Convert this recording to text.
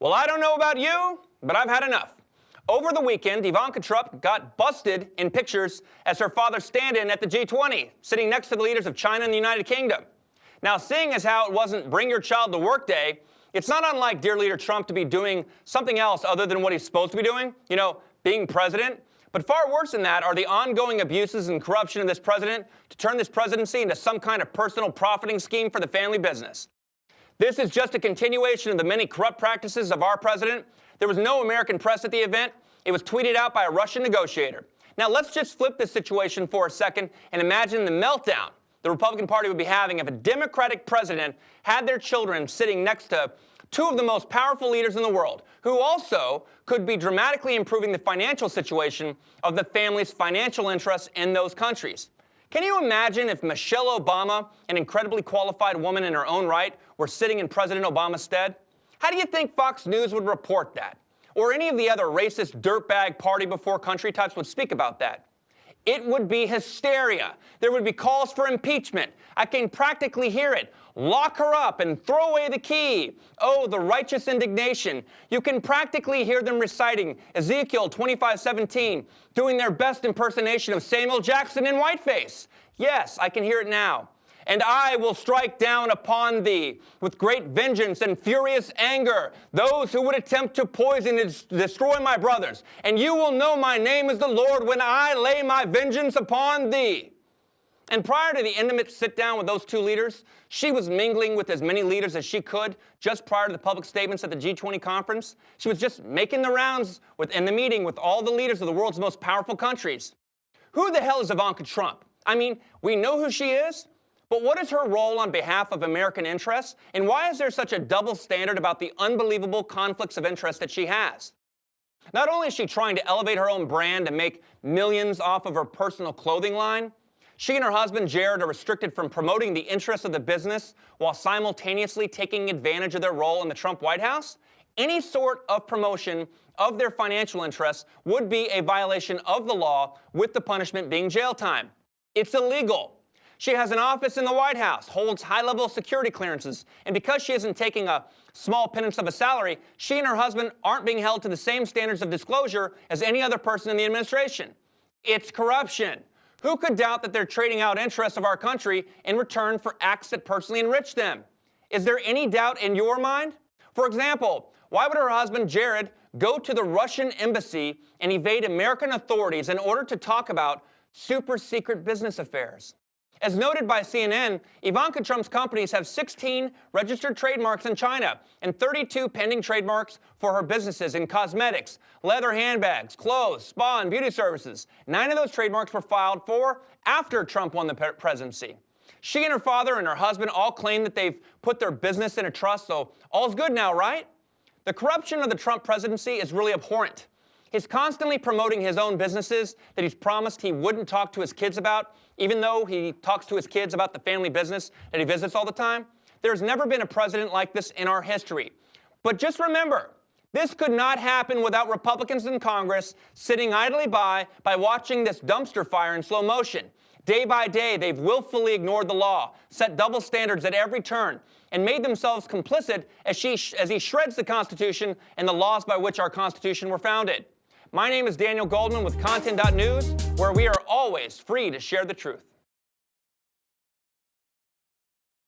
Well, I don't know about you, but I've had enough. Over the weekend, Ivanka Trump got busted in pictures as her father's stand-in at the G20, sitting next to the leaders of China and the United Kingdom. Now, seeing as how it wasn't Bring Your Child to Work Day, it's not unlike dear leader Trump to be doing something else other than what he's supposed to be doing, being president. But far worse than that are the ongoing abuses and corruption of this president to turn this presidency into some kind of personal profiting scheme for the family business. This is just a continuation of the many corrupt practices of our president. There was no American press at the event. It was tweeted out by a Russian negotiator. Now, let's just flip this situation for a second and imagine the meltdown the Republican Party would be having if a Democratic president had their children sitting next to two of the most powerful leaders in the world, who also could be dramatically improving the financial situation of the family's financial interests in those countries. Can you imagine if Michelle Obama, an incredibly qualified woman in her own right, were sitting in President Obama's stead? How do you think Fox News would report that? Or any of the other racist dirtbag party before country types would speak about that? It would be hysteria. There would be calls for impeachment. I can practically hear it. Lock her up and throw away the key. Oh, the righteous indignation. You can practically hear them reciting Ezekiel 25:17, doing their best impersonation of Samuel Jackson in whiteface. Yes, I can hear it now. And I will strike down upon thee with great vengeance and furious anger those who would attempt to poison and destroy my brothers. And you will know my name is the Lord when I lay my vengeance upon thee. And prior to the intimate sit-down with those two leaders, she was mingling with as many leaders as she could just prior to the public statements at the G20 conference. She was just making the rounds in the meeting with all the leaders of the world's most powerful countries. Who the hell is Ivanka Trump? I mean, we know who she is. But what is her role on behalf of American interests? And why is there such a double standard about the unbelievable conflicts of interest that she has? Not only is she trying to elevate her own brand and make millions off of her personal clothing line, she and her husband, Jared, are restricted from promoting the interests of the business while simultaneously taking advantage of their role in the Trump White House. Any sort of promotion of their financial interests would be a violation of the law, with the punishment being jail time. It's illegal. She has an office in the White House, holds high-level security clearances, and because she isn't taking a small pittance of a salary, she and her husband aren't being held to the same standards of disclosure as any other person in the administration. It's corruption. Who could doubt that they're trading out interests of our country in return for acts that personally enrich them? Is there any doubt in your mind? For example, why would her husband, Jared, go to the Russian embassy and evade American authorities in order to talk about super-secret business affairs? As noted by CNN, Ivanka Trump's companies have 16 registered trademarks in China and 32 pending trademarks for her businesses in cosmetics, leather handbags, clothes, spa, and beauty services. 9 of those trademarks were filed for after Trump won the presidency. She and her father and her husband all claim that they've put their business in a trust, so all's good now, right? The corruption of the Trump presidency is really abhorrent. He's constantly promoting his own businesses that he's promised he wouldn't talk to his kids about, even though he talks to his kids about the family business that he visits all the time. There's never been a president like this in our history. But just remember, this could not happen without Republicans in Congress sitting idly by watching this dumpster fire in slow motion. Day by day, they've willfully ignored the law, set double standards at every turn, and made themselves complicit as he shreds the Constitution and the laws by which our Constitution were founded. My name is Daniel Goldman with Content.News, where we are always free to share the truth.